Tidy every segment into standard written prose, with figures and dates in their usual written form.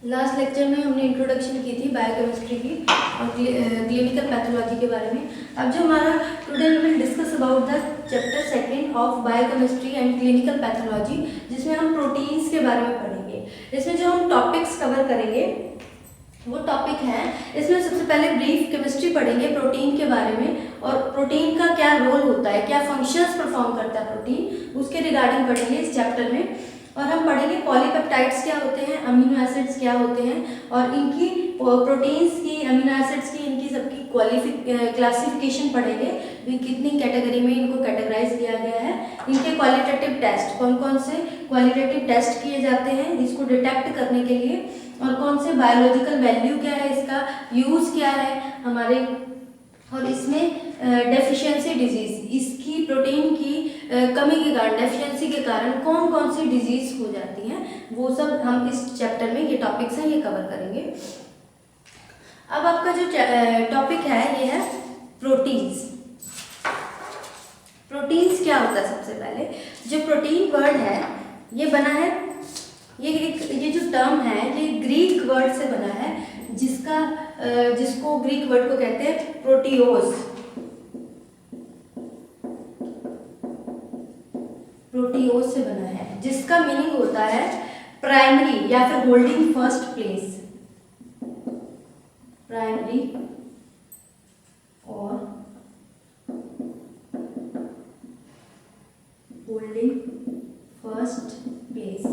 Last lecture में हमने introduction की थी बायोकेमिस्ट्री की और क्लिनिकल पैथोलॉजी के बारे में। अब जो हमारा today we will discuss about the chapter second of biochemistry and clinical pathology, जिसमें हम प्रोटीन्स के बारे में पढ़ेंगे। इसमें जो हम टॉपिक्स कवर करेंगे वो टॉपिक है, इसमें सबसे पहले ब्रीफ केमिस्ट्री पढ़ेंगे प्रोटीन के बारे में और प्रोटीन का क्या रोल होता है, क्या फंक्शंस परफॉर्म करता है प्रोटीन, उसके रिगार्डिंग पढ़ेंगे इस चैप्टर में। और हम पढ़ेंगे पॉलीपेप्टाइड्स क्या होते हैं, अमीनो एसिड्स क्या होते हैं और इनकी प्रोटीन्स की, अमीनो एसिड्स की, इनकी सबकी क्लासिफिकेशन पढ़ेंगे, कितनी कैटेगरी में इनको कैटेगराइज किया गया है, इनके क्वालिटेटिव टेस्ट कौन कौन से क्वालिटेटिव टेस्ट किए जाते हैं इसको डिटेक्ट करने के लिए, और कौन से बायोलॉजिकल वैल्यू क्या है, इसका यूज़ क्या है हमारे, और इसमें डेफिशिएंसी डिजीज, इसकी प्रोटीन की कमी के कारण, डेफिशिएंसी के कारण कौन कौन सी डिजीज हो जाती हैं, वो सब हम इस चैप्टर में, ये टॉपिक्स हैं, ये कवर करेंगे। अब आपका जो टॉपिक है ये है प्रोटीन्स। प्रोटीन्स क्या होता है? सबसे पहले जो प्रोटीन वर्ड है ये बना है, ये जो टर्म है ये ग्रीक वर्ड से बना है, जिसको ग्रीक वर्ड को कहते हैं प्रोटियोस। प्रोटियोस से बना है, जिसका मीनिंग होता है प्राइमरी या फिर होल्डिंग फर्स्ट प्लेस, प्राइमरी और होल्डिंग फर्स्ट प्लेस।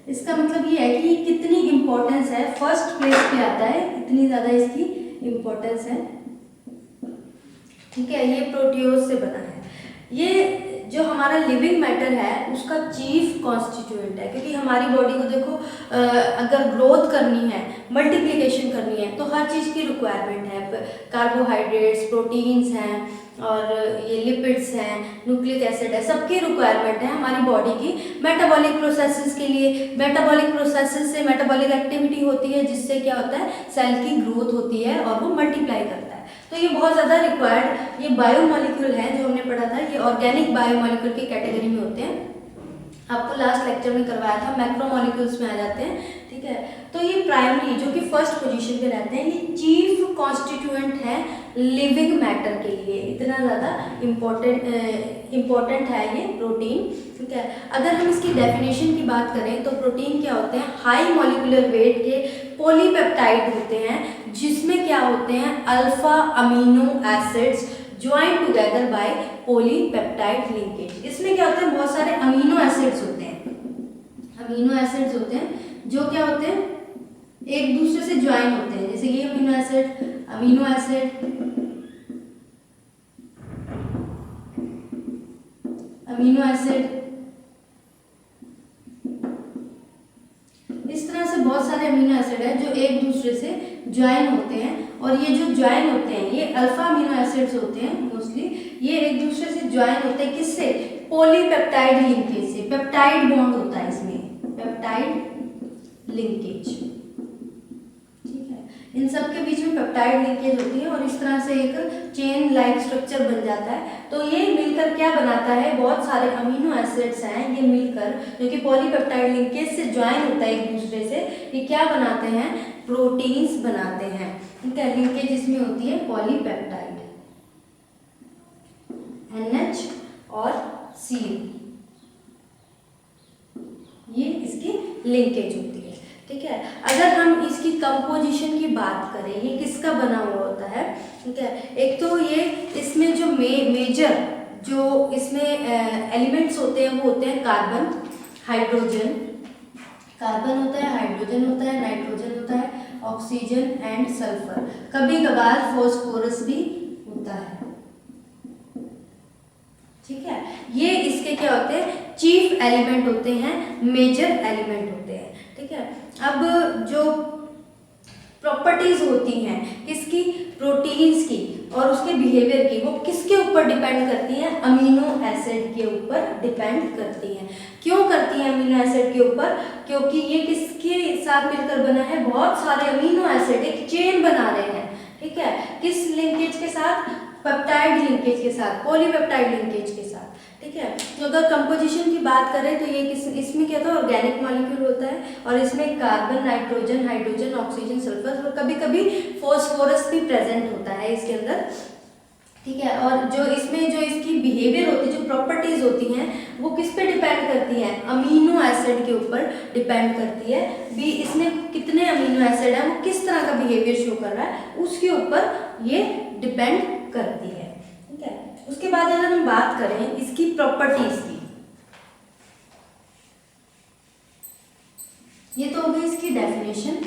इसका मतलब ये है कि कितनी इंपॉर्टेंस है, फर्स्ट प्लेस पे आता है, इतनी ज्यादा इसकी इंपॉर्टेंस है। ठीक है, ये प्रोटियोस से बना है। ये जो हमारा लिविंग मैटर है उसका चीफ कॉन्स्टिट्यूएंट है, क्योंकि हमारी बॉडी को देखो अगर ग्रोथ करनी है, मल्टीप्लिकेशन करनी है, तो हर चीज़ की रिक्वायरमेंट है। कार्बोहाइड्रेट्स, प्रोटीन्स हैं और ये लिपिड्स हैं, न्यूक्लिक एसिड है, सबकी रिक्वायरमेंट है हमारी बॉडी की मेटाबॉलिक प्रोसेसेस के लिए। मेटाबॉलिक प्रोसेसेस से मेटाबॉलिक एक्टिविटी होती है, जिससे क्या होता है, सेल की ग्रोथ होती है और वो मल्टीप्लाई करता है। तो ये बहुत ज़्यादा रिक्वायर्ड, ये बायोमोलिक्यूल है जो हमने पढ़ा था, ये ऑर्गेनिक बायोमोलिक्यूल की कैटेगरी में होते हैं। आपको लास्ट लेक्चर में करवाया था, मैक्रोमोलिक्यूल्स में आ जाते हैं। ठीक है, तो ये प्राइमरी जो कि फर्स्ट पोजीशन पे रहते हैं, ये चीफ कॉन्स्टिट्यूएंट है लिविंग मैटर के लिए, इतना ज़्यादा इम्पोर्टेंट है ये प्रोटीन। ठीक है, अगर हम इसकी डेफिनेशन की बात करें तो प्रोटीन क्या होते हैं, हाई मॉलिक्यूलर वेट के पॉलीपेप्टाइड होते हैं, जिसमें क्या होते हैं, alpha amino acids join together by polypeptide linkage. इसमें क्या होते हैं, बहुत सारे अमीनो एसिड्स होते हैं, अमीनो एसिड्स होते हैं जो क्या होते हैं, एक दूसरे से ज्वाइन होते हैं, जैसे ये amino acid, amino acid, amino acid, इस तरह से बहुत सारे अमीनो एसिड है जो एक दूसरे से ज्वाइन होते हैं। और ये जो ज्वाइन होते हैं ये अल्फा अमीनो एसिड्स होते हैं मोस्टली, ये एक दूसरे से ज्वाइन होते हैं, किससे, पॉलीपेप्टाइड लिंकेज से। पेप्टाइड बॉन्ड होता है इसमें, पेप्टाइड लिंकेज। ठीक है, इन सब के बीच में पेप्टाइड लिंकेज होती है और इस तरह से एक चेन लाइक स्ट्रक्चर बन जाता है। तो ये मिलकर क्या बनाता है, बहुत सारे अमीनो एसिड्स हैं, ये मिलकर जो कि पॉलीपेप्टाइड लिंकेज से ज्वाइन होता है एक दूसरे से, ये क्या बनाते हैं, प्रोटीन्स बनाते हैं। ठीक है, लिंकेज इसमें होती है पॉलीपेप्टाइड, NH और C, ये इसकी लिंकेज होती है। ठीक है, अगर हम इसकी कंपोजिशन की बात करें, ये किसका बना हुआ होता है, ठीक है, एक तो ये इसमें जो मेजर जो इसमें एलिमेंट्स होते हैं वो होते हैं कार्बन, हाइड्रोजन, कार्बन होता है, हाइड्रोजन होता है, नाइट्रोजन होता है, ऑक्सीजन एंड सल्फर, कभी कभार फॉस्फोरस भी होता है। ठीक है, ये इसके क्या होते हैं, चीफ एलिमेंट होते हैं, मेजर एलिमेंट होते हैं। ठीक है, अब जो प्रॉपर्टीज होती हैं किसकी, प्रोटीन्स की और उसके बिहेवियर की, वो किसके ऊपर डिपेंड करती हैं, अमीनो एसिड के ऊपर डिपेंड करती हैं। क्यों करती हैं अमीनो एसिड के ऊपर, क्योंकि ये किसके साथ मिलकर बना है, बहुत सारे अमीनो एसिड एक चेन बना रहे हैं। ठीक है, किस लिंकेज के साथ, पेप्टाइड लिंकेज के साथ, पॉलीपेप्टाइड लिंकेज के साथ। ठीक है। तो अगर कंपोजिशन की बात करें तो ये इसमें क्या था, ऑर्गेनिक मॉलिक्यूल होता है और इसमें carbon, nitrogen, hydrogen, oxygen, sulphur और कभी कभी फॉस्फोरस भी प्रेजेंट होता है इसके अंदर। ठीक है। और जो इसकी बिहेवियर होती है, जो प्रॉपर्टीज होती हैं, वो किस पे डिपेंड करती है, अमीनो एसिड के ऊपर डिपेंड करती है। भी इसमें कितने अमीनो एसिड है, वो किस तरह का बिहेवियर शो कर रहा है, उसके ऊपर ये डिपेंड करती है। ठीक है। उसके बाद अगर हम बात करें इसकी प्रॉपर्टीज की, ये तो हो गई इसकी definition.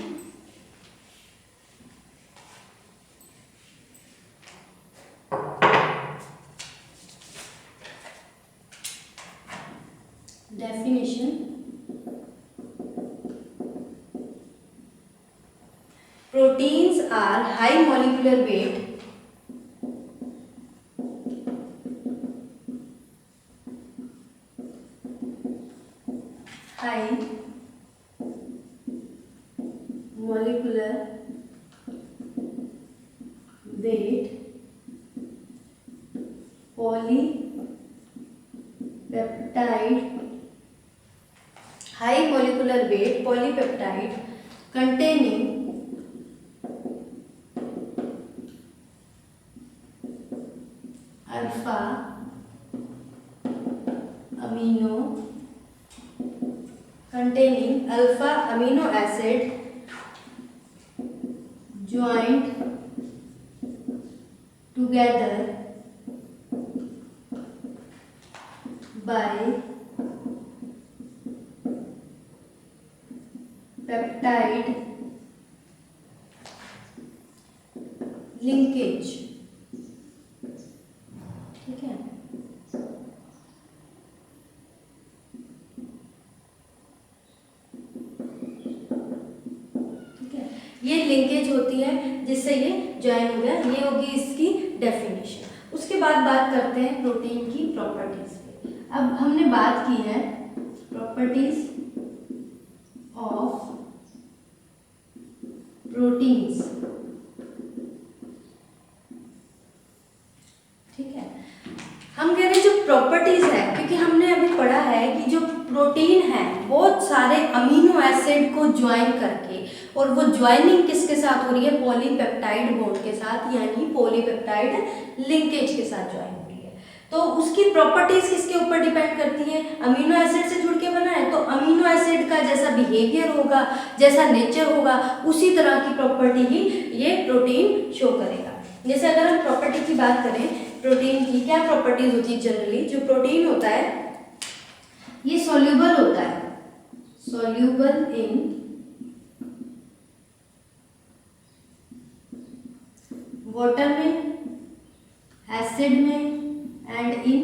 Proteins are high molecular weight, high molecular weight polypeptide, high molecular weight polypeptide containing alpha amino acid joined together by peptide linkage। ठीक है। ठीक है, ये लिंकेज होती है जिससे ये ज्वाइन हो गया। ये होगी इसकी डेफिनेशन। उसके बाद बात करते हैं प्रोटीन की प्रॉपर्टीज पे। अब हमने बात की है प्रॉपर्टीज ऑफ प्रोटीन्स। ठीक है। हम कह रहे हैं जो प्रॉपर्टीज है, क्योंकि हमने अभी पढ़ा है कि जो प्रोटीन है बहुत सारे अमीनो एसिड को ज्वाइन करके, और वो ज्वाइनिंग किसके साथ हो रही है, पॉलीपेप्टाइड बॉन्ड के साथ, यानी पॉलीपेप्टाइड लिंकेज के साथ ज्वाइन हो रही है। तो उसकी प्रॉपर्टीज किसके ऊपर डिपेंड करती है, अमीनो एसिड से जुड़ के बना है, तो अमीनो एसिड का जैसा बिहेवियर होगा, जैसा नेचर होगा, उसी तरह की प्रॉपर्टी ही ये प्रोटीन शो करेगा। जैसे अगर हम प्रॉपर्टी की बात करें, प्रोटीन की क्या प्रॉपर्टीज होती है जनरली। जो प्रोटीन होता है ये सॉल्यूबल होता है, सॉल्यूबल इन वाटर में, एसिड में एंड इन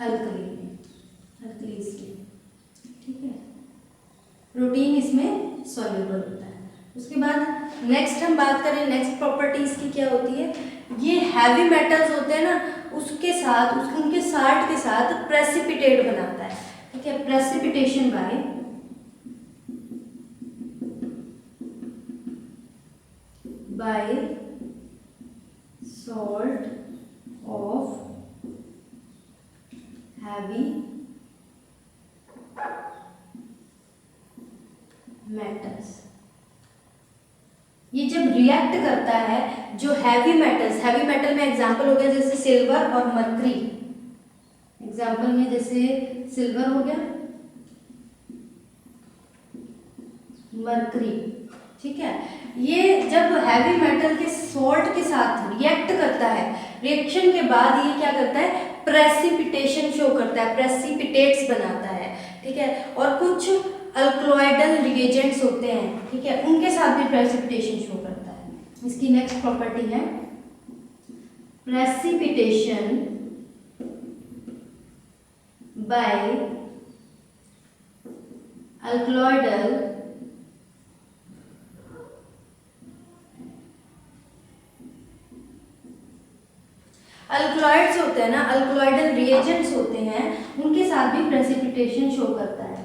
अल्कली में, अल्कलीज में। ठीक है, प्रोटीन इसमें सॉल्यूबल होता है। उसके बाद नेक्स्ट हम बात करें, नेक्स्ट प्रॉपर्टीज की क्या होती है, ये हैवी मेटल्स होते हैं ना, उसके साथ उनके साल्ट के साथ प्रेसिपिटेट बनाता है। ठीक है, precipitation by salt of heavy metals. ये जब रिएक्ट करता है जो हैवी मेटल्स, हैवी मेटल में एग्जांपल हो गया जैसे सिल्वर और मरकरी। एग्जांपल में जैसे सिल्वर हो गया, मरकरी। ठीक है, ये जब हैवी मेटल के सॉल्ट के साथ रिएक्ट करता है, रिएक्शन के बाद ये क्या करता है, प्रेसिपिटेशन शो करता है, प्रेसिपिटेट्स बनाता है। ठीक है, और कुछ अल्कलॉइडल रिएजेंट्स होते हैं, ठीक है, उनके साथ भी प्रेसिपिटेशन शो करता है। इसकी नेक्स्ट प्रॉपर्टी है प्रेसिपिटेशन बाय अल्कलॉइडल अल्कलॉइड्स होते हैं ना, अल्कलॉइडल रिएजेंट्स होते हैं, उनके साथ भी प्रेसिपिटेशन शो करता है।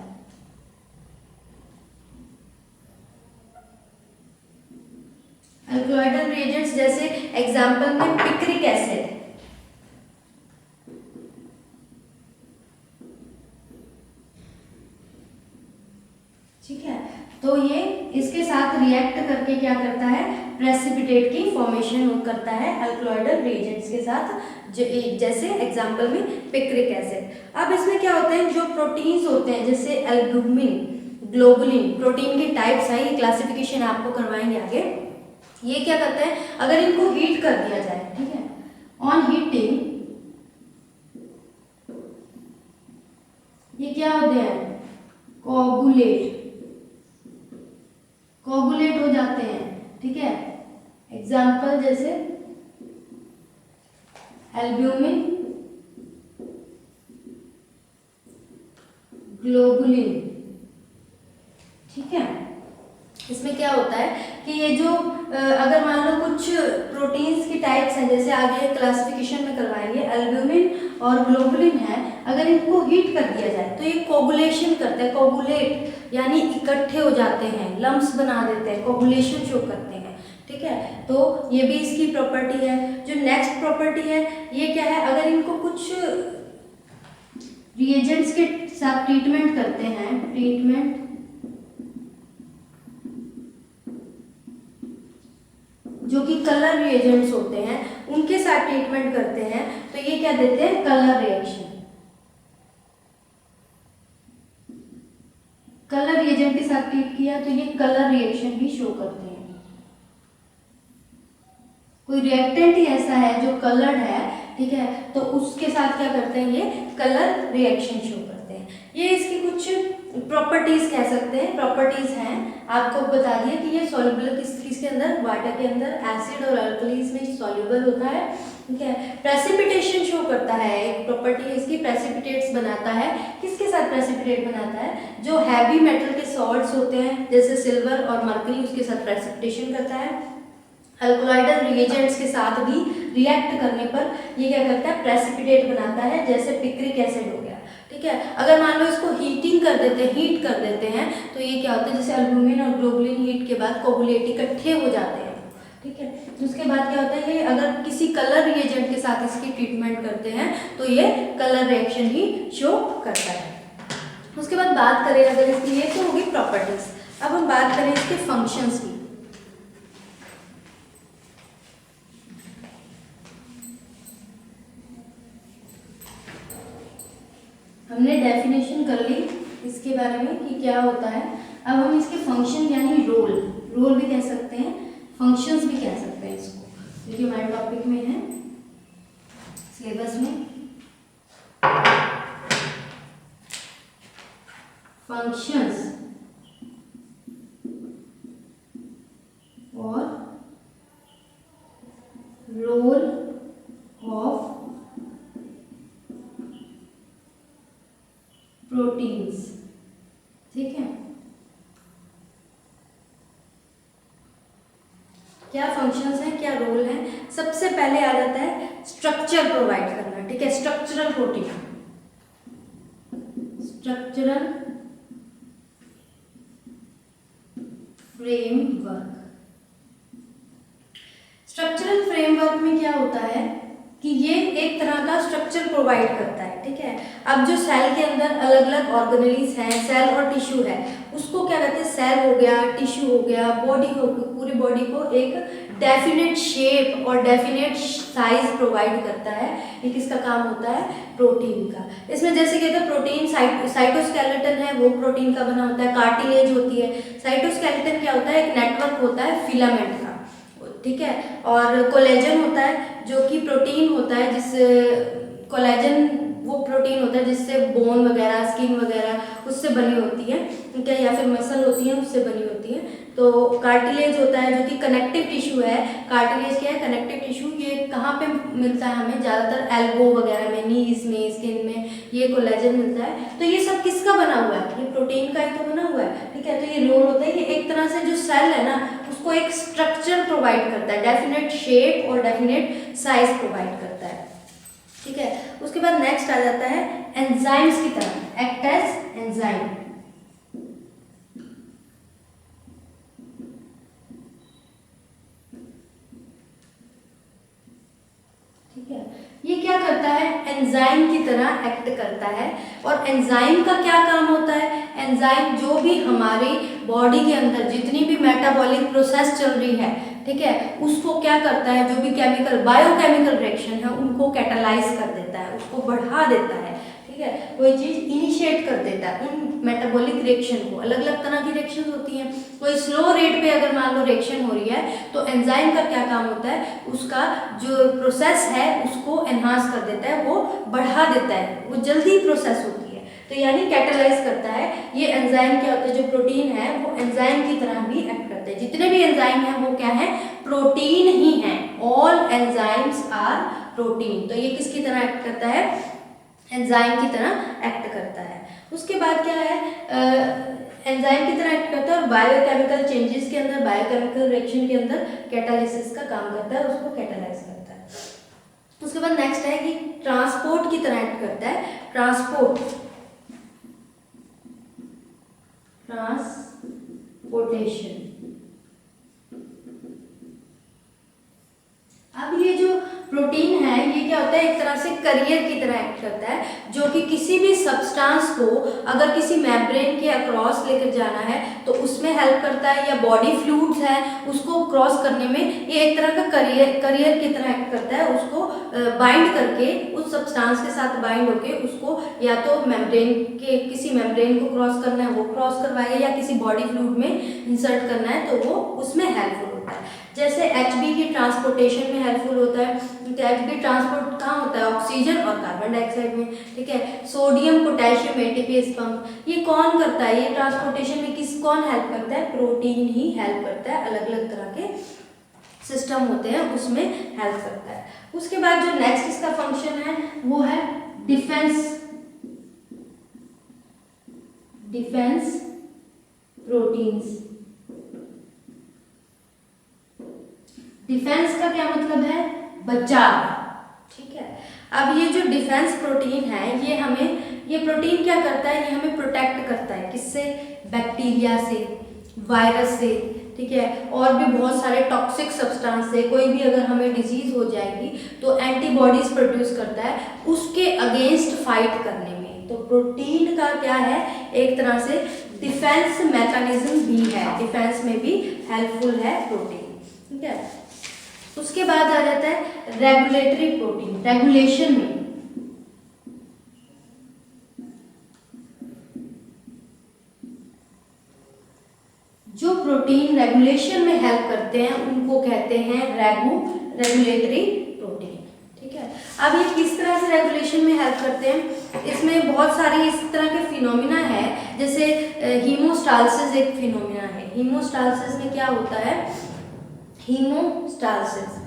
अल्कलॉइडल रिएजेंट्स जैसे एग्जांपल में पिक्रिक एसिड, तो ये इसके साथ रिएक्ट करके क्या करता है, प्रेसिपिटेट की फॉर्मेशन करता है अल्कलॉइडल रिएजेंट्स के साथ, जैसे एग्जांपल में पिक्रिक एसिड। अब इसमें क्या होते हैं, जो प्रोटीन्स होते हैं जैसे एल्ब्यूमिन, ग्लोबुलिन, प्रोटीन के टाइप्स हैं, ये क्लासिफिकेशन आपको करवाएंगे आगे। ये क्या करते हैं, अगर इनको हीट कर दिया जाए, ठीक है, ऑन हीटिंग ये क्या होते हैं, कोगुलेट हो जाते हैं, ठीक है। एग्जाम्पल जैसे एल्ब्यूमिन, ग्लोबुलिन, ठीक है। इसमें क्या होता है कि ये जो अगर मान लो कुछ प्रोटीन्स की टाइप्स हैं, जैसे आगे क्लासिफिकेशन में करवाएंगे, एल्ब्यूमिन और ग्लोबुलिन है, अगर इनको हीट कर दिया जाए तो ये कोगुलेशन करते हैं, कोगुलेट यानी इकट्ठे हो जाते हैं, लम्प्स बना देते हैं, कोगुलेशन शो करते हैं, ठीक है। तो ये भी इसकी प्रॉपर्टी है। जो नेक्स्ट प्रॉपर्टी है ये क्या है, अगर इनको कुछ रिएजेंट्स के साथ ट्रीटमेंट करते हैं, ट्रीटमेंट जो कि कलर रिएजेंट्स होते हैं उनके साथ ट्रीटमेंट करते हैं, तो ये क्या देते हैं, कलर रिएक्शन। कलर रिएजेंट के साथ ट्रीट किया तो ये कलर रिएक्शन भी शो करते हैं। कोई रिएक्टेंट ही ऐसा है जो कलर्ड है, ठीक है, तो उसके साथ क्या करते हैं, ये कलर रिएक्शन शो करते हैं। ये इसकी कुछ प्रॉपर्टीज कह सकते हैं, प्रॉपर्टीज हैं, आपको बता दिया कि ये सॉल्युबल किसके अंदर, वाटर के अंदर, एसिड और अल्कलीज में सॉल्युबल होता है, ठीक है। प्रेसिपिटेशन शो करता है, एक प्रॉपर्टी है इसकी, प्रेसिपिटेट्स बनाता है। किसके साथ प्रेसिपिटेट बनाता है, जो हैवी मेटल के सॉल्ट्स होते हैं जैसे सिल्वर और मर्करी, उसके साथ प्रेसिपिटेशन करता है। अल्कलॉइडल रिएजेंट्स के साथ भी रिएक्ट करने पर ये क्या करता है, प्रेसिपिटेट बनाता है, जैसे पिक्रिक एसिड हो गया, ठीक है। अगर मान लो इसको हीटिंग कर देते हैं, हीट कर देते हैं, तो ये क्या होता है, जैसे एल्ब्यूमिन और ग्लोबुलिन हीट के बाद कोगुलेट इकट्ठे हो जाते हैं, ठीक है। उसके बाद क्या होता है, ये अगर किसी कलर रिएजेंट के साथ इसकी ट्रीटमेंट करते हैं तो ये कलर रिएक्शन ही शो करता है। उसके बाद बात करें अगर इसकी, ये तो होगी प्रॉपर्टीज। अब हम बात करें इसके फंक्शंस की। हमने डेफिनेशन कर ली इसके बारे में कि क्या होता है। अब हम इसके फंक्शन यानी रोल भी कह सकते हैं, फंक्शंस भी कह सकते हैं इसको, क्योंकि हमारे टॉपिक में है सिलेबस में फंक्शंस और रोल ऑफ प्रोटीन्स, ठीक है। क्या फंक्शंस हैं, क्या रोल है। सबसे पहले आ जाता है स्ट्रक्चर प्रोवाइड करना, ठीक है, structural protein, structural framework. Structural framework में क्या होता है कि ये एक तरह का स्ट्रक्चर प्रोवाइड करता है, ठीक है। अब जो सेल के अंदर अलग अलग ऑर्गेनेलीज हैं, सेल और टिश्यू है, उसको क्या कहते हैं, सेल हो गया, टिश्यू हो गया, बॉडी हो, पूरी बॉडी को एक डेफिनेट शेप और डेफिनेट साइज प्रोवाइड करता है। ये किसका काम होता है, प्रोटीन का। इसमें जैसे कहते हैं प्रोटीन साइटोस्केलेटन है, वो प्रोटीन का बना होता है, कार्टिलेज होती है। साइटोस्केलेटन क्या होता है, एक नेटवर्क होता है फिलामेंट का, ठीक है। और कोलेजन होता है जो कि प्रोटीन होता है, जिस कोलेजन वो प्रोटीन होता है जिससे बोन वगैरह, स्किन वगैरह उससे बनी होती है, ठीक है, या फिर मसल होती है उससे बनी होती है। तो कार्टिलेज होता है जो कि कनेक्टिव टिश्यू है। कार्टिलेज क्या है, कनेक्टिव टिश्यू। ये कहाँ पे मिलता है हमें, ज़्यादातर एल्बो वगैरह में, नीज में, स्किन में ये कोलेजन मिलता है। तो ये सब किसका बना हुआ है, ये प्रोटीन का ही तो बना हुआ है, ठीक है। तो ये रोल होता है, ये एक तरह से जो सेल है ना उसको एक स्ट्रक्चर प्रोवाइड करता है, डेफिनेट शेप और डेफिनेट साइज प्रोवाइड करता है, ठीक है। उसके बाद नेक्स्ट आ जाता है एंजाइम्स की तरह, एक्ट एज एंजाइम, ठीक है। ये क्या क्या करता है, एंजाइम की तरह एक्ट करता है। और एंजाइम का क्या काम होता है, एंजाइम जो भी हमारी बॉडी के अंदर जितनी भी मेटाबॉलिक प्रोसेस चल रही है, ठीक है, उसको क्या करता है, जो भी केमिकल बायोकेमिकल रिएक्शन है उनको कैटालाइज कर देता है, उसको बढ़ा देता है, ठीक है, कोई चीज इनिशिएट कर देता है उन मेटाबॉलिक रिएक्शन को। अलग अलग तरह की रिएक्शन होती हैं, कोई स्लो रेट पे अगर मान लो रिएक्शन हो रही है तो एंजाइम का क्या काम होता है, उसका जो प्रोसेस है उसको एनहांस कर देता है, वो बढ़ा देता है, वो जल्दी प्रोसेस होती है, तो यानी कैटालाइज करता है। ये एंजाइम क्या होता है, जो प्रोटीन है वो एंजाइम की तरह भी एक्ट करते हैं। जितने भी एंजाइम हैं वो क्या है, प्रोटीन ही हैं। All enzymes are protein. तो ये किसकी तरह एक्ट करता है, एंजाइम की तरह एक्ट करता है। उसके बाद क्या है, एंजाइम की तरह एक्ट करता है और बायोकेमिकल चेंजेस के अंदर, बायोकेमिकल रिएक्शन के अंदर कैटालिसिस का काम करता है, उसको कैटालाइज करता है। उसके बाद नेक्स्ट है कि ट्रांसपोर्ट की तरह एक्ट करता है। ट्रांसपोर्टेशन। अब ये जो प्रोटीन है ये क्या होता है, एक तरह से करियर की तरह एक्ट करता है, जो कि किसी भी सब्सटेंस को अगर किसी मेम्ब्रेन के अक्रॉस लेकर जाना है तो उसमें हेल्प करता है, या बॉडी फ्लूइड्स है उसको क्रॉस करने में ये एक तरह का करियर की तरह एक्ट करता है। उसको बाइंड करके, उस सब्सटेंस के साथ बाइंड होके उसको या तो मेम्ब्रेन के किसी मेम्ब्रेन को क्रॉस करना है वो क्रॉस करवाएगा, या किसी बॉडी फ्लूइड में इंसर्ट करना है तो वो उसमें हेल्पफुल होता है। जैसे Hb की ट्रांसपोर्टेशन में हेल्पफुल होता है, तो Hb ट्रांसपोर्ट कहाँ होता है, ऑक्सीजन और कार्बन डाइऑक्साइड में, ठीक है। सोडियम पोटेशियम एटीपीएस पंप, ये कौन करता है, ये ट्रांसपोर्टेशन में कौन हेल्प करता है, प्रोटीन ही हेल्प करता है। अलग अलग तरह के सिस्टम होते हैं उसमें हेल्प करता है। उसके बाद जो नेक्स्ट इसका फंक्शन है वो है डिफेंस प्रोटीन्स। डिफेंस का क्या मतलब है, बचाव, ठीक है। अब ये जो डिफेंस प्रोटीन है ये प्रोटीन क्या करता है, ये हमें प्रोटेक्ट करता है, किससे, बैक्टीरिया से, वायरस से, ठीक है, और भी बहुत सारे टॉक्सिक सब्सटेंस से। कोई भी अगर हमें डिजीज हो जाएगी तो एंटीबॉडीज प्रोड्यूस करता है उसके अगेंस्ट फाइट करने में। तो प्रोटीन का क्या है, एक तरह से डिफेंस मैकेनिज्म भी है, डिफेंस में भी हेल्पफुल है प्रोटीन, ठीक है। उसके बाद आ जाता है रेगुलेटरी प्रोटीन, रेगुलेशन में। जो प्रोटीन रेगुलेशन में हेल्प करते हैं उनको कहते हैं रेगुलेटरी प्रोटीन, ठीक है। अब ये किस तरह से रेगुलेशन में हेल्प करते हैं, इसमें बहुत सारी इस तरह के फिनोमिना है। जैसे हीमोस्टाल्सिस एक फिनोमिना है। हीमोस्टाल्सिस में क्या होता है, हीमोस्टाल्सिस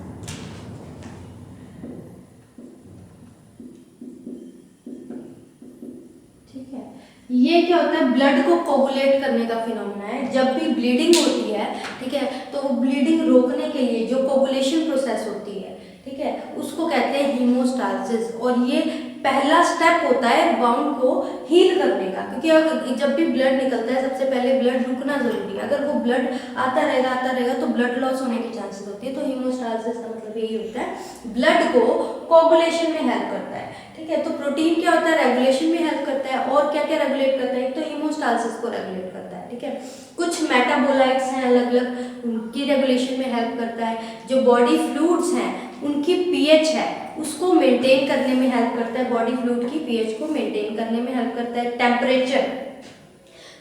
ये क्या होता है, ब्लड को कोगुलेट करने का फिनोमिना है। जब भी ब्लीडिंग होती है, ठीक है, तो वो ब्लीडिंग रोकने के लिए जो कोगुलेशन प्रोसेस होती है, ठीक है, उसको कहते हैं हीमोस्टाल्सिस। और ये पहला स्टेप होता है बाउंड को हील करने का, क्योंकि अगर जब भी ब्लड निकलता है सबसे पहले ब्लड रुकना जरूरी है। अगर वो ब्लड आता रहेगा तो ब्लड लॉस होने की चांसेस होती है। तो हीमोस्टाल्सिस का मतलब यही होता है, ब्लड को कोगुलेशन में हेल्प करता है, ठीक है। तो प्रोटीन क्या होता है, रेगुलेशन में हेल्प करता है। और क्या क्या रेगुलेट करता है, तो हीमोस्टाल्सिस को रेगुलेट करता है, ठीक है। कुछ मेटाबोलाइट्स हैं अलग अलग, उनकी रेगुलेशन में हेल्प करता है। जो बॉडी फ्लूइड्स हैं उनकी पीएच है उसको मेंटेन करने में हेल्प करता है, बॉडी फ्लूइड की पीएच को मेंटेन करने में हेल्प करता है। टेम्परेचर,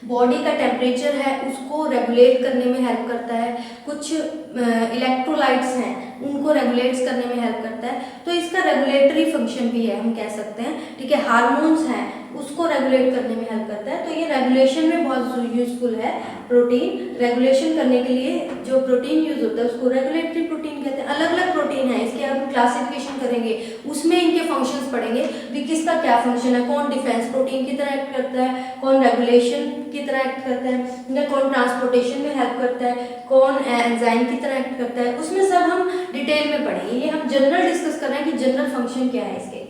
बॉडी का टेम्परेचर है उसको रेगुलेट करने में हेल्प करता है। कुछ इलेक्ट्रोलाइट्स हैं उनको रेगुलेट करने में हेल्प करता है। तो इसका रेगुलेटरी फंक्शन भी है, हम कह सकते हैं, ठीक है। हार्मोन्स हैं उसको रेगुलेट करने में हेल्प करता है। तो ये रेगुलेशन में बहुत यूजफुल है प्रोटीन। रेगुलेशन करने के लिए जो प्रोटीन यूज होता है उसको रेगुलेटरी प्रोटीन कहते हैं। अलग अलग प्रोटीन है, इसके हम क्लासिफिकेशन करेंगे, उसमें इनके फंक्शंस पढ़ेंगे भी, किसका क्या फंक्शन है, कौन डिफेंस प्रोटीन की तरह एक्ट करता है, कौन रेगुलेशन की तरह एक्ट करता है, या कौन ट्रांसपोर्टेशन में हेल्प करता है, कौन एंजाइम की तरह एक्ट करता है। उसमें सब हम डिटेल में पढ़ेंगे। ये हम जनरल डिस्कस कर रहे हैं कि जनरल फंक्शन क्या है इसके,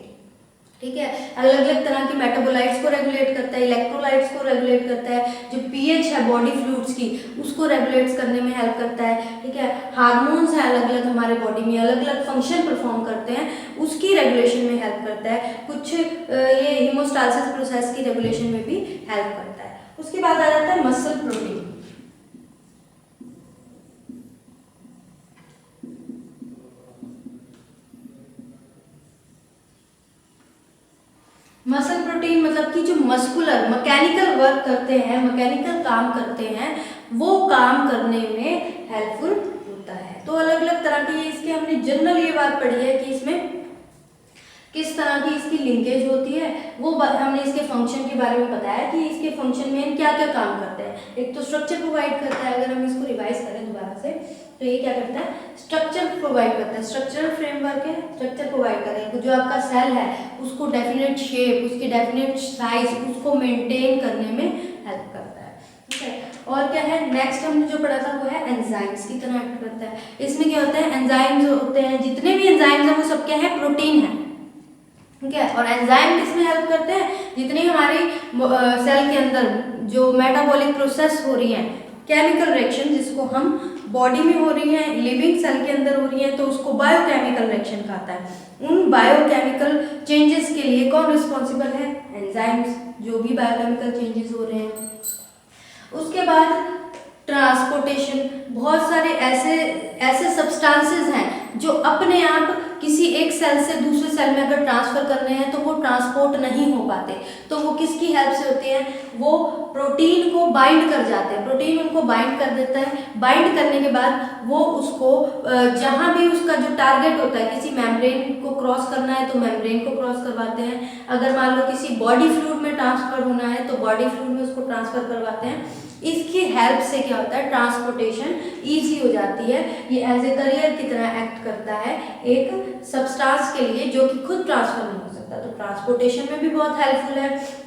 ठीक है। अलग अलग तरह की मेटाबोलाइट्स को रेगुलेट करता है, इलेक्ट्रोलाइट्स को रेगुलेट करता है, जो पीएच है बॉडी फ्लूइड्स की उसको रेगुलेट करने में हेल्प करता है, ठीक है। हार्मोन्स हैं अलग अलग हमारे बॉडी में, अलग अलग फंक्शन परफॉर्म करते हैं, उसकी रेगुलेशन में हेल्प करता है। कुछ ये हीमोस्टासिस प्रोसेस की रेगुलेशन में भी हेल्प करता है। उसके बाद आ जाता है मसल प्रोटीन। मसल प्रोटीन मतलब कि जो मस्कुलर मैकेनिकल वर्क करते हैं, मैकेनिकल काम करते हैं, वो काम करने में हेल्पफुल होता है। तो अलग अलग तरह की इसके हमने जनरल ये बात पढ़ी है कि इसमें किस तरह की इसकी लिंकेज होती है, वो हमने इसके फंक्शन के बारे में बताया कि इसके फंक्शन में क्या क्या काम करते हैं। एक तो स्ट्रक्चर प्रोवाइड करता है, अगर हम इसको रिवाइज करें दोबारा से तो ये क्या करता है, स्ट्रक्चर प्रोवाइड करता है, स्ट्रक्चरल फ्रेमवर्क है, स्ट्रक्चर प्रोवाइड करता है। जो आपका सेल है उसको डेफिनेट शेप, उसकी डेफिनेट साइज, उसको मेंटेन करने में हेल्प करता है, ठीक है। और क्या है नेक्स्ट हमने जो पढ़ा था वो है एंजाइम्स की तरह एक्ट करता है। इसमें क्या होता है, एंजाइम्स होते हैं, जितने भी एंजाइम्स हैं वो सब क्या है, प्रोटीन है, ठीक है। और एंजाइम किसमें हेल्प करते हैं, जितनी हमारी सेल के अंदर जो मेटाबॉलिक प्रोसेस हो रही है, केमिकल रिएक्शन जिसको हम बॉडी में हो रही है, लिविंग सेल के अंदर हो रही है, तो उसको बायोकेमिकल रिएक्शन कहता है। उन बायोकेमिकल चेंजेस के लिए कौन रिस्पॉन्सिबल है, एंजाइम्स, जो भी बायोकेमिकल चेंजेस हो रहे हैं। उसके बाद ट्रांसपोर्टेशन, बहुत सारे ऐसे सब्सटेंसेस हैं जो अपने आप किसी एक सेल से दूसरे सेल में अगर ट्रांसफर करने हैं तो वो ट्रांसपोर्ट नहीं हो पाते, तो वो किसकी हेल्प से होते हैं, वो प्रोटीन को बाइंड कर जाते हैं, प्रोटीन उनको बाइंड कर देता है। बाइंड करने के बाद वो उसको जहाँ भी उसका जो टारगेट होता है, किसी मेम्ब्रेन को क्रॉस करना है तो मेम्ब्रेन को क्रॉस करवाते हैं, अगर मान लो किसी बॉडी फ्लूइड में ट्रांसफर होना है तो बॉडी फ्लूइड में उसको ट्रांसफर करवाते हैं। इसकी हेल्प से क्या होता है, ट्रांसपोर्टेशन इजी हो जाती है। ये एज ए करियर की तरह एक्ट करता है एक सब्सटेंस के लिए जो कि खुद ट्रांसफर नहीं हो सकता, तो ट्रांसपोर्टेशन में भी बहुत हेल्पफुल है।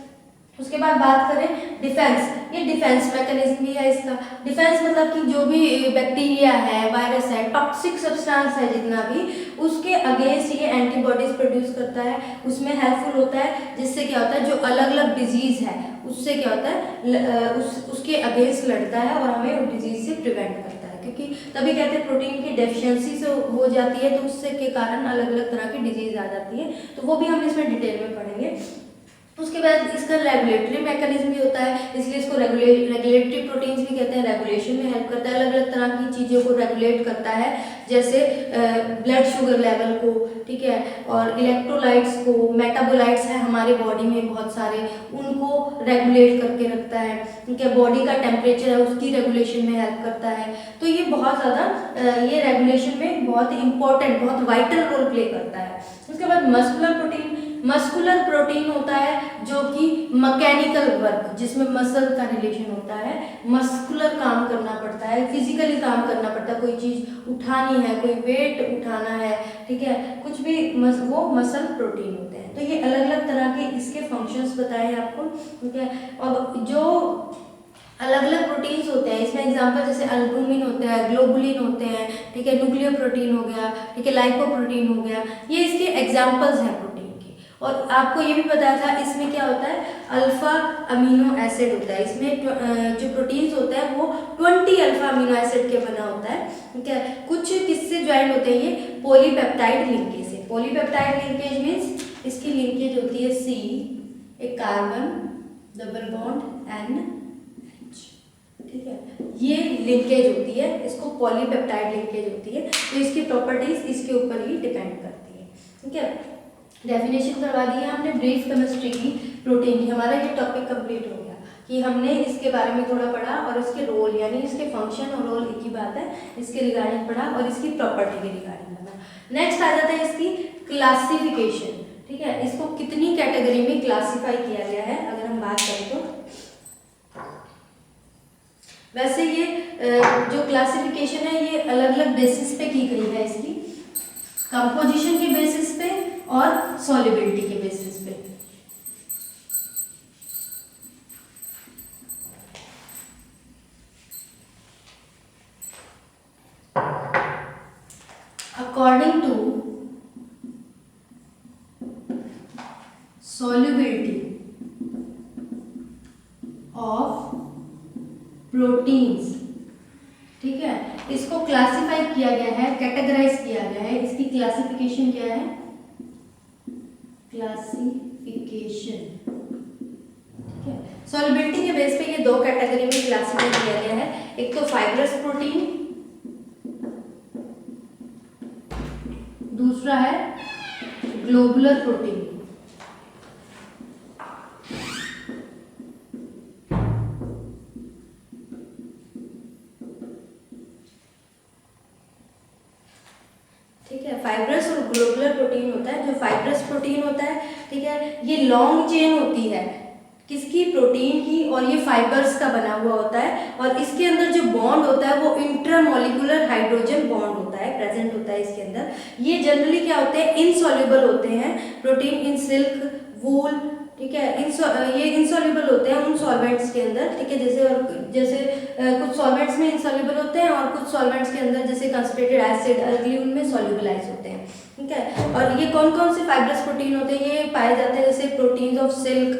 उसके बाद बात करें डिफेंस, ये डिफेंस मैकेनिज्म भी है इसका। डिफेंस मतलब कि जो भी बैक्टीरिया है, वायरस है, टॉक्सिक सब्सटेंस है जितना भी, उसके अगेंस्ट ये एंटीबॉडीज प्रोड्यूस करता है, उसमें हेल्पफुल होता है। जिससे क्या होता है, जो अलग अलग डिजीज है उससे क्या होता है, उसके अगेंस्ट लड़ता है और हमें उस डिजीज से प्रिवेंट करता है, क्योंकि तभी कहते हैं प्रोटीन की डेफिशिएंसी से हो जाती है तो उससे के कारण अलग अलग तरह की डिजीज आ जाती है, तो वो भी हम इसमें डिटेल में पढ़ेंगे। उसके बाद इसका रेगुलेटरी मैकेनिज्म भी होता है, इसलिए इसको रेगुलेटरी प्रोटीन्स भी कहते हैं, रेगुलेशन में हेल्प करता है, अलग अलग तरह की चीज़ों को रेगुलेट करता है, जैसे ब्लड शुगर लेवल को, ठीक है, और इलेक्ट्रोलाइट्स को, मेटाबोलाइट्स है हमारे बॉडी में बहुत सारे, उनको रेगुलेट करके रखता है, ठीक है। बॉडी का टेम्परेचर है उसकी रेगुलेशन में हेल्प करता है। तो ये बहुत ज़्यादा ये रेगुलेशन में बहुत इंपॉर्टेंट, बहुत वाइटल रोल प्ले करता है। उसके बाद मस्कुलर प्रोटीन, मस्कुलर प्रोटीन होता है जो कि मैकेनिकल वर्क, जिसमें मसल का रिलेशन होता है, मस्कुलर काम करना पड़ता है, फिजिकली काम करना पड़ता है, कोई चीज़ उठानी है, कोई वेट उठाना है, ठीक है, कुछ भी वो मसल प्रोटीन होते हैं। तो ये अलग अलग तरह के इसके फंक्शंस बताए आपको, ठीक है। और जो अलग अलग प्रोटीन्स होते हैं इसमें एग्जांपल जैसे अल्बुमिन होता है, ग्लोबुलिन होते हैं, ठीक है, न्यूक्लियर प्रोटीन हो गया, ठीक है, लाइपोप्रोटीन हो गया, ये इसके एग्जांपल्स हैं प्रोटीन के। और आपको ये भी पता था इसमें क्या होता है, अल्फा अमीनो एसिड होता है, इसमें जो प्रोटीन्स होता है वो 20 अल्फा अमीनो एसिड के बना होता है, ठीक है। कुछ किससे ज्वाइन होते हैं, ये पॉलीपेप्टाइड लिंकेज से। पॉलीपेप्टाइड लिंकेज मीन्स इसकी लिंकेज होती है C, एक कार्बन, डबल बॉन्ड N, ठीक है, ये लिंकेज होती है, इसको पॉलीपेप्टाइड लिंकेज होती है। तो इसकी प्रॉपर्टीज इसके ऊपर ही डिपेंड करती है, ठीक है। डेफिनेशन करवा दी है हमने ब्रीफ केमिस्ट्री की प्रोटीन की, हमारा ये टॉपिक कंप्लीट हो गया कि हमने इसके बारे में थोड़ा पढ़ा और इसके रोल यानी इसके फंक्शन और रोल एक ही बात है, इसके रिगार्डिंग पढ़ा और इसकी प्रॉपर्टी के रिगार्डिंग पढ़ा। नेक्स्ट आ जाता है इसकी क्लासिफिकेशन, ठीक है, इसको कितनी कैटेगरी में क्लासीफाई किया गया है अगर हम बात करें तो। वैसे ये जो क्लासिफिकेशन है ये अलग अलग बेसिस पे की गई है, इसकी कंपोजिशन के बेसिस पे और सॉल्युबिलिटी के बेसिस पे। According to solubility of proteins. ठीक है, इसको क्लासिफाई किया गया है, कैटेगराइज किया गया है। इसकी क्लासिफिकेशन क्या है? क्लासिफिकेशन, ठीक है। सॉल्युबिलिटी के बेस पे ये दो कैटेगरी में क्लासिफाई किया गया है। एक तो फाइब्रस प्रोटीन, दूसरा है ग्लोबुलर प्रोटीन। ठीक है, फाइब्रस और ग्लोबुलर प्रोटीन होता है। जो फाइब्रस प्रोटीन होता है, ठीक है, ये लॉन्ग चेन होती है, किसकी? प्रोटीन की, और ये फाइबर्स का बना हुआ होता है। और इसके अंदर जो बॉन्ड होता है वो इंट्रामोलिकुलर हाइड्रोजन बॉन्ड होता है, प्रेजेंट होता है इसके अंदर। ये जनरली क्या होते हैं? इनसॉल्युबल होते हैं। प्रोटीन इन सिल्क, वूल, ठीक है, ये इनसॉल्युबल होते हैं उन सॉल्वेंट्स के अंदर। ठीक है, जैसे कुछ सॉल्वेंट्स में इनसॉल्युबल होते हैं और कुछ सॉल्वेंट्स के अंदर जैसे कंसंट्रेटेड एसिड, अल्कली, उनमें सॉल्युबलाइज होते हैं। ठीक है, और ये कौन कौन से फाइब्रस प्रोटीन होते हैं? ये पाए जाते हैं जैसे proteins of silk,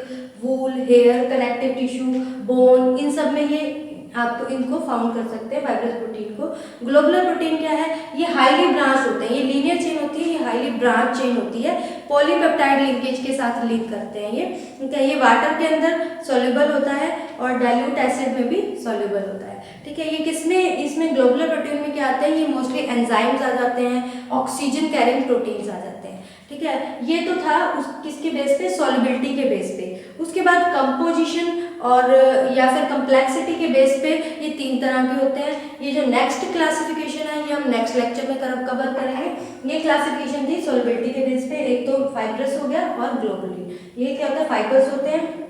wool, hair, connective tissue, bone, इन सब में ये आप इनको फाउंड कर सकते हैं, फाइब्रस प्रोटीन को। ग्लोबुलर प्रोटीन क्या है? ये हाईली ब्रांच होते हैं, ये लीनियर चेन होती है, ये हाईली ब्रांच चेन होती है, पॉलीपेप्टाइड लिंकेज के साथ लिंक करते हैं ये। ठीक है, ये वाटर के अंदर सॉल्युबल होता है और डाइल्यूट एसिड में भी सॉल्युबल होता है। ठीक है, ये किसमें? इसमें ग्लोबुलर प्रोटीन में क्या आते हैं? ये मोस्टली एंजाइम्स आ जाते हैं, ऑक्सीजन कैरिंग प्रोटीन्स आ जाते हैं। ठीक है, ये तो था किसके बेस पे? सॉल्युबिलिटी के बेस पे। उसके बाद कंपोजिशन और या फिर कम्प्लेक्सिटी के बेस पे ये तीन तरह के होते हैं। ये जो नेक्स्ट क्लासिफिकेशन है ये हम नेक्स्ट लेक्चर में कवर करेंगे। ये क्लासिफिकेशन थी सॉल्युबिलिटी के बेस पे, एक तो फाइब्रस हो गया और ग्लोबुलर। ये क्या होता है? फाइब्रस होते हैं,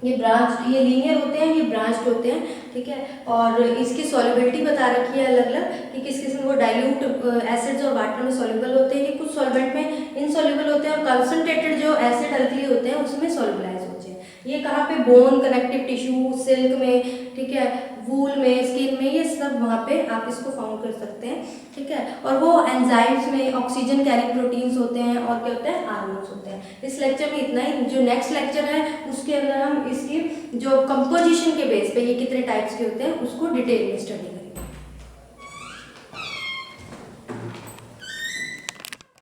ये ब्रांच, ये लीनियर होते हैं, ये ब्रांच्ड होते हैं। ठीक है, और इसकी सॉल्युबिलिटी बता रखी है अलग अलग कि किस किस में वो डाइल्यूट एसिड्स और वाटर में सॉल्युबल होते हैं, कि कुछ सॉल्वेंट में इनसॉल्युबल होते हैं, और कंसंट्रेटेड जो एसिड अल्कली होते हैं उसमें सॉल्युबलाइज होते हैं। ये कहाँ पे? बोन, कनेक्टिव टिश्यू, सिल्क में, ठीक है, वूल में, स्किन में, ये सब वहाँ पे आप इसको फाउंड कर सकते हैं। ठीक है, और वो एंजाइम्स में ऑक्सीजन कैरिंग प्रोटीन्स होते हैं और क्या होते हैं? हार्मोन्स होते हैं। इस लेक्चर में इतना ही। जो नेक्स्ट लेक्चर है उसके अंदर हम इसकी जो कंपोजिशन के बेस पे ये कितने टाइप्स के होते हैं उसको डिटेल में स्टडी करेंगे।